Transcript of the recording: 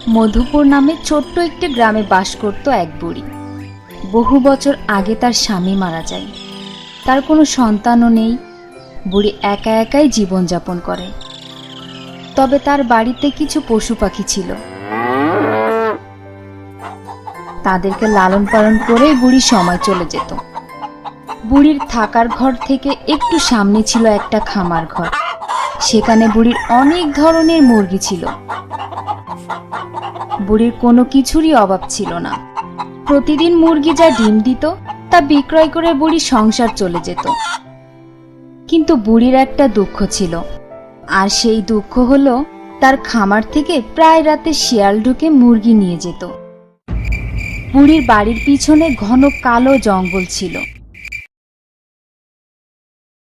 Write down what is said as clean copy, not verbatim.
মধুপুর নামে ছোট্ট একটি গ্রামে বাস করত এক বুড়ি। বহু বছর আগে তার স্বামী মারা যায়। তার কোনো সন্তানও নেই। বুড়ি একা একাই জীবনযাপন করে। তবে তার বাড়িতে কিছু পশু পাখি ছিল। তাদেরকে লালন পালন করে বুড়ি সময় চলে যেত। বুড়ির থাকার ঘর থেকে একটু সামনে ছিল একটা খামার ঘর। সেখানে বুড়ির অনেক ধরনের মুরগি ছিল। বুড়ির কোনো কিছুরই অভাব ছিল না। প্রতিদিন মুরগি যা ডিম দিত তা বিক্রয় করে বুড়ি সংসার চলে যেত। কিন্তু বুড়ির একটা দুঃখ ছিল, আর সেই দুঃখ হলো তার খামার থেকে প্রায় রাতে শিয়াল ঢুকে মুরগি নিয়ে যেত। বুড়ির বাড়ির পিছনে ঘন কালো জঙ্গল ছিল।